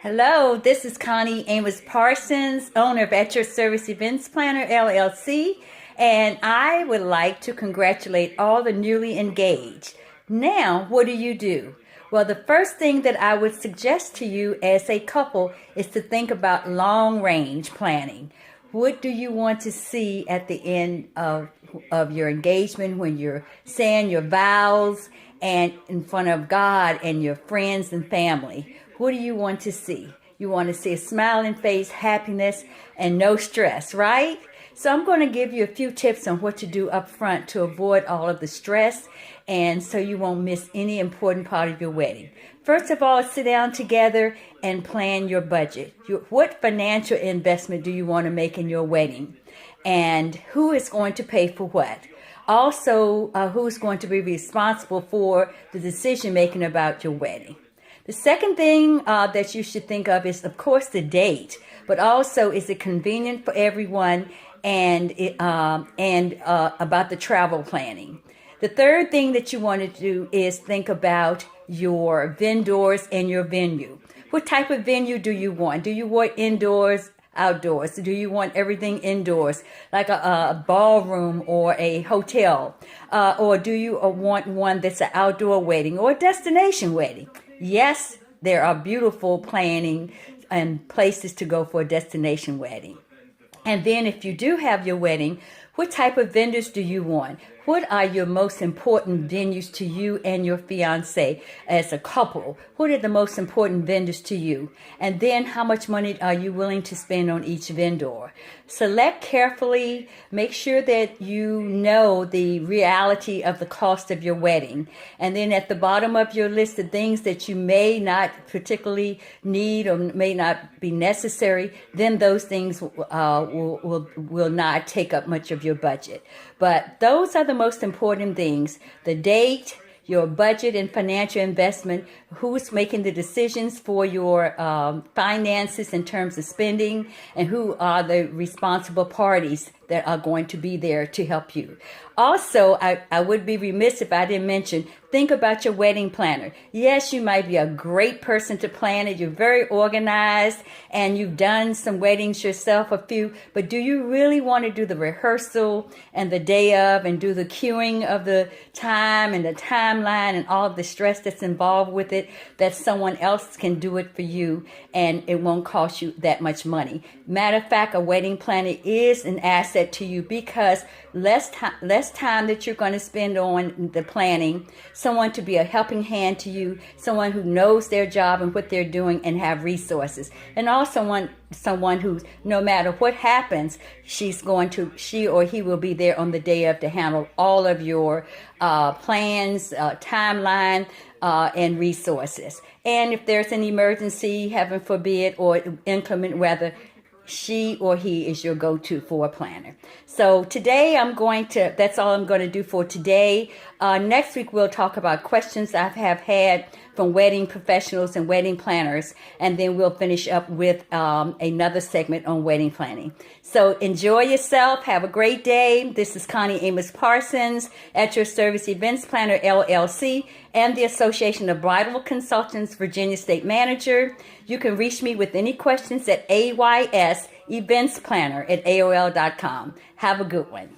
Hello, this is Connie Amos Parsons, owner of At Your Service Events Planner, LLC, and I would like to congratulate all the newly engaged. Now, what do? Well, the first thing that I would suggest to you as a couple is to think about long-range planning. What do you want to see at the end of your engagement when you're saying your vows and in front of God and your friends and family? What do you want to see? You want to see a smiling face, happiness, and no stress, right? So I'm going to give you a few tips on what to do up front to avoid all of the stress and so you won't miss any important part of your wedding. First of all, sit down together and plan your budget. What financial investment do you want to make in your wedding? And who is going to pay for what? Also, who's going to be responsible for the decision making about your wedding? The second thing that you should think of is, of course, the date, but also is it convenient for everyone and about the travel planning. The third thing that you want to do is think about your vendors and your venue. What type of venue do you want? Do you want indoors, outdoors? Do you want everything indoors, like a ballroom or a hotel? Or do you want one that's an outdoor wedding or a destination wedding? Yes, there are beautiful planning and places to go for a destination wedding. And then if you do have your wedding, what type of vendors do you want? What are your most important venues to you and your fiance as a couple? What are the most important vendors to you? And then how much money are you willing to spend on each vendor? Select carefully. Make sure that you know the reality of the cost of your wedding. And then at the bottom of your list, the things that you may not particularly need or may not be necessary, then those things will not take up much of your budget. But those are the most important things: the date, your budget and financial investment, who's making the decisions for your finances in terms of spending, and who are the responsible parties that are going to be there to help you. Also, I would be remiss if I didn't mention, think about your wedding planner. Yes, you might be a great person to plan it. You're very organized and you've done some weddings yourself, a few, but do you really want to do the rehearsal and the day of and do the queuing of the time and the timeline and all of the stress that's involved with it, that someone else can do it for you and it won't cost you that much money? Matter of fact, a wedding planner is an asset to you because less time that you're going to spend on the planning, someone to be a helping hand to you, someone who knows their job and what they're doing and have resources, and also someone who, no matter what happens, she or he will be there on the day of to handle all of your plans, timeline, and resources. And if there's an emergency, heaven forbid, or inclement weather, she or he is your go-to for a planner. So today that's all I'm going to do for today. Next week we'll talk about questions I have had from wedding professionals and wedding planners, and then we'll finish up with another segment on wedding planning. So enjoy yourself. Have a great day. This is Connie Amos Parsons, At Your Service Events Planner, LLC, and the Association of Bridal Consultants, Virginia State Manager. You can reach me with any questions at AYSEventsPlanner@AOL.com. Have a good one.